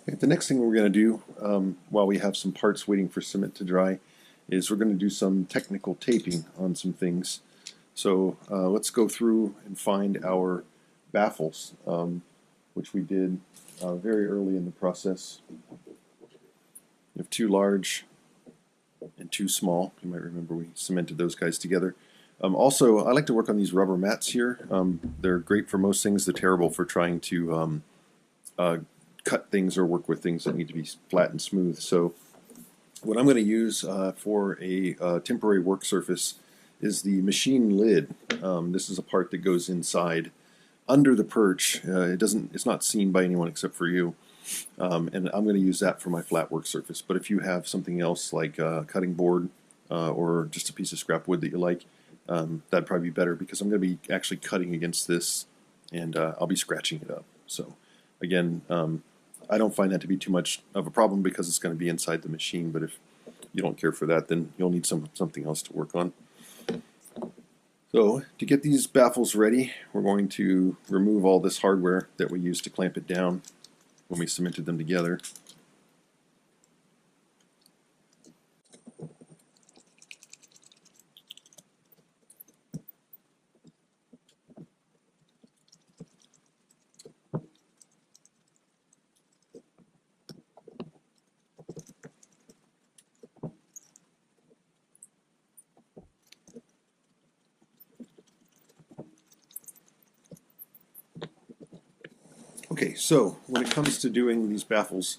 Okay, the next thing we're going to do while we have some parts waiting for cement to dry is we're going to do some technical taping on some things. So let's go through and find our baffles, which we did very early in the process. We have two large and two small. You might remember we cemented those guys together. Also, I like to work on these rubber mats here. They're great for most things. They're terrible for trying to cut things or work with things that need to be flat and smooth. So what I'm going to use for a temporary work surface is the machine lid. This is a part that goes inside under the perch. It's not seen by anyone except for you. And I'm going to use that for my flat work surface. But if you have something else like a cutting board or just a piece of scrap wood that you like, that'd probably be better because I'm going to be actually cutting against this and I'll be scratching it up. So again, I don't find that to be too much of a problem because it's going to be inside the machine, but if you don't care for that, then you'll need something else to work on. So to get these baffles ready, we're going to remove all this hardware that we used to clamp it down when we cemented them together. Okay, so when it comes to doing these baffles,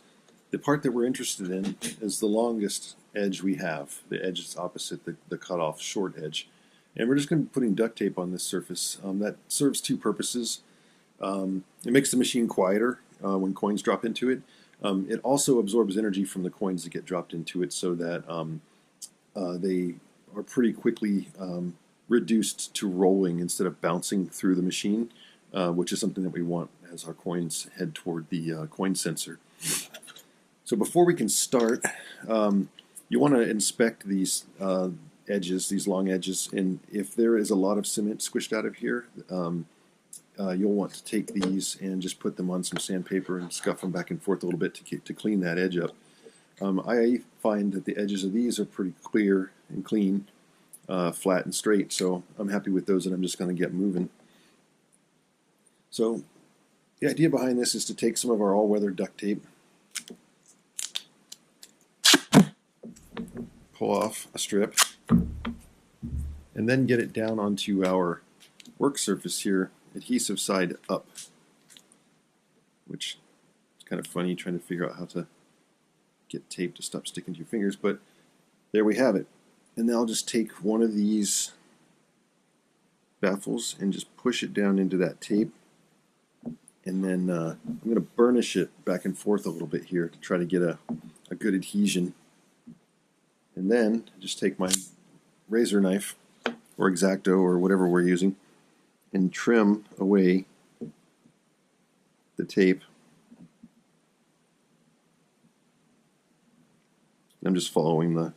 the part that we're interested in is the longest edge we have, the edge that's opposite the cut-off short edge. And we're just going to be putting duct tape on this surface. That serves two purposes. It makes the machine quieter when coins drop into it. It also absorbs energy from the coins that get dropped into it so that they are pretty quickly reduced to rolling instead of bouncing through the machine, which is something that we want as our coins head toward the coin sensor. So before we can start, you want to inspect these edges, these long edges, and if there is a lot of cement squished out of here, you'll want to take these and just put them on some sandpaper and scuff them back and forth a little bit to clean that edge up. I find that the edges of these are pretty clear and clean, flat and straight, so I'm happy with those and I'm just going to get moving. So the idea behind this is to take some of our all-weather duct tape, pull off a strip, and then get it down onto our work surface here, adhesive side up, which is kind of funny trying to figure out how to get tape to stop sticking to your fingers, but there we have it. And then I'll just take one of these baffles and just push it down into that tape, and then I'm going to burnish it back and forth a little bit here to try to get a good adhesion. And then just take my razor knife or X-Acto or whatever we're using and trim away the tape. I'm just following the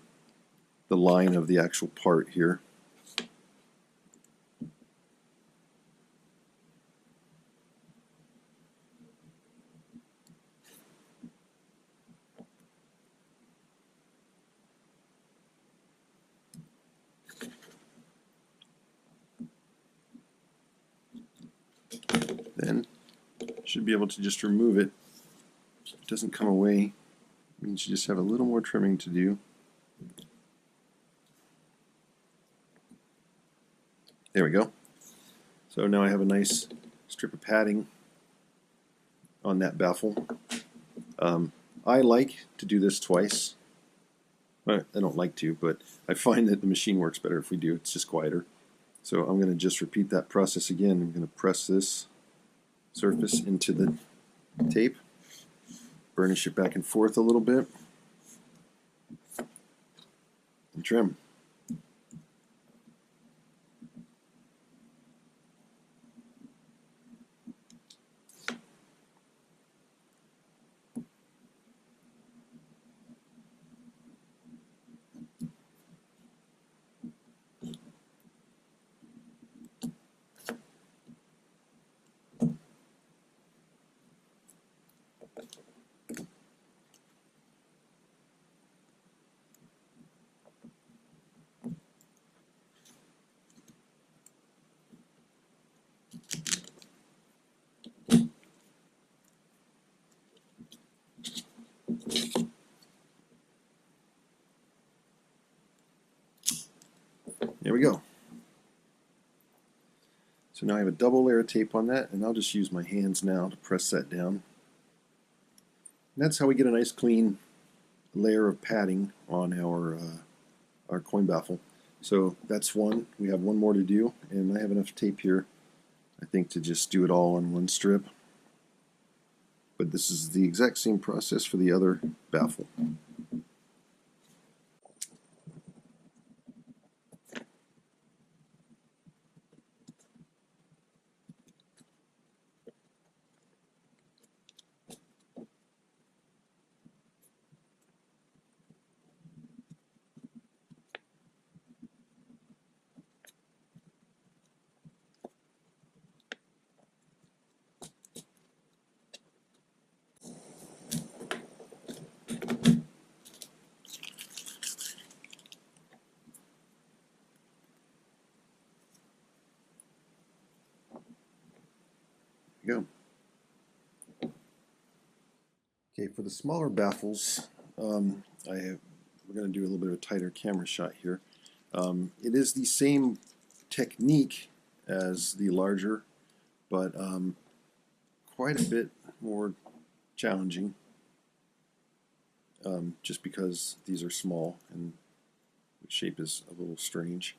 line of the actual part here. Then should be able to just remove it. If it doesn't come away, it means you just have a little more trimming to do. There we go. So now I have a nice strip of padding on that baffle. I like to do this twice. I don't like to, but I find that the machine works better if we do. It's just quieter. So I'm going to just repeat that process again. I'm going to press this surface into the tape, burnish it back and forth a little bit, and trim. we go. So now I have a double layer of tape on that, and I'll just use my hands now to press that down. And that's how we get a nice clean layer of padding on our coin baffle. So that's one. We have one more to do, and I have enough tape here, I think, to just do it all on one strip. But this is the exact same process for the other baffle. Go. Okay, for the smaller baffles, we're going to do a little bit of a tighter camera shot here. It is the same technique as the larger, but quite a bit more challenging, just because these are small and the shape is a little strange.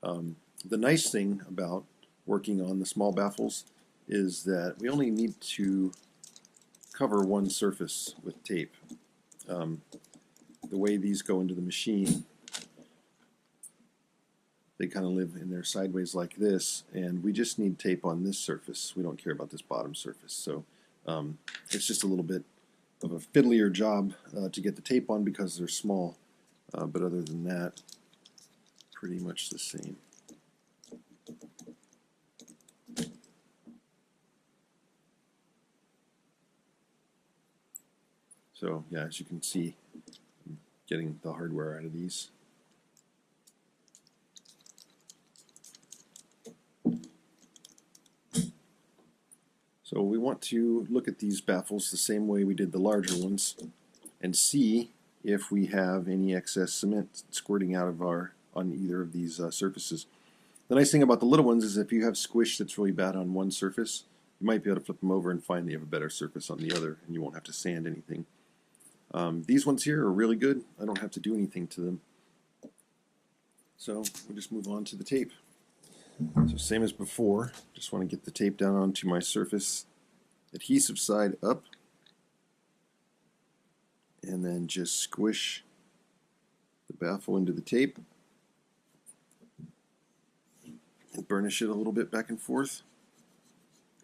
The nice thing about working on the small baffles is that we only need to cover one surface with tape. The way these go into the machine, they kind of live in there sideways like this, and we just need tape on this surface. We don't care about this bottom surface. So it's just a little bit of a fiddlier job to get the tape on because they're small, but other than that, pretty much the same. So yeah, as you can see, I'm getting the hardware out of these. So we want to look at these baffles the same way we did the larger ones and see if we have any excess cement squirting out of on either of these surfaces. The nice thing about the little ones is if you have squish that's really bad on one surface, you might be able to flip them over and find that you have a better surface on the other, and you won't have to sand anything. These ones here are really good. I don't have to do anything to them. So we'll just move on to the tape. So same as before, just want to get the tape down onto my surface adhesive side up, and then just squish the baffle into the tape and burnish it a little bit back and forth.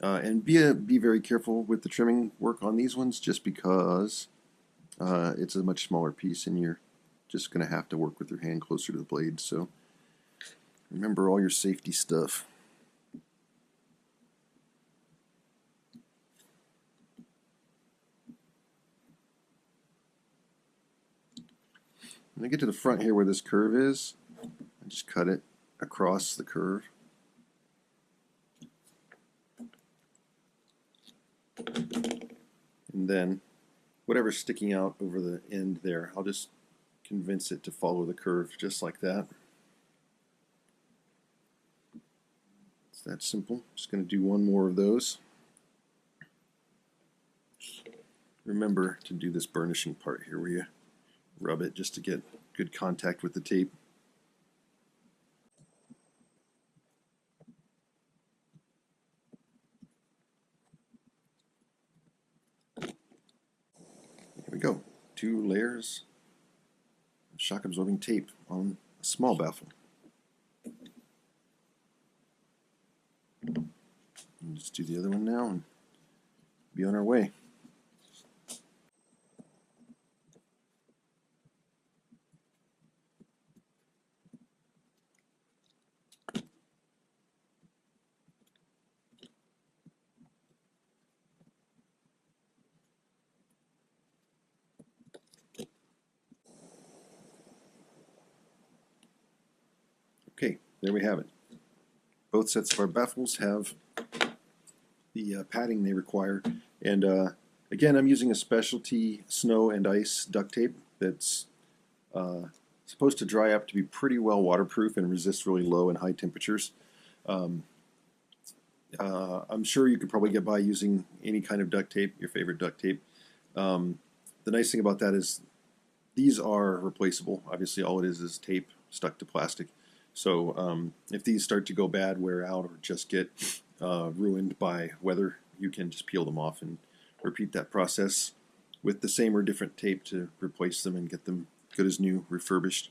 And be very careful with the trimming work on these ones, just because it's a much smaller piece and you're just going to have to work with your hand closer to the blade. So remember all your safety stuff. When I get to the front here where this curve is, I just cut it across the curve. And then whatever's sticking out over the end there, I'll just convince it to follow the curve just like that. It's that simple. Just going to do one more of those. Remember to do this burnishing part here where you rub it just to get good contact with the tape. Here we go. 2 layers of shock absorbing tape on a small baffle. And just do the other one now and be on our way. Okay, there we have it. Both sets of our baffles have the padding they require, and again, I'm using a specialty snow and ice duct tape that's supposed to dry up to be pretty well waterproof and resist really low and high temperatures. Um, I'm sure you could probably get by using any kind of duct tape, your favorite duct tape. The nice thing about that is these are replaceable. Obviously, all it is tape stuck to plastic. So if these start to go bad, wear out, or just get ruined by weather, you can just peel them off and repeat that process with the same or different tape to replace them and get them good as new, refurbished.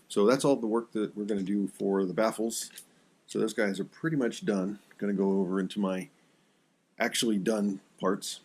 So that's all the work that we're going to do for the baffles. So those guys are pretty much done. I'm going to go over into my actually done parts.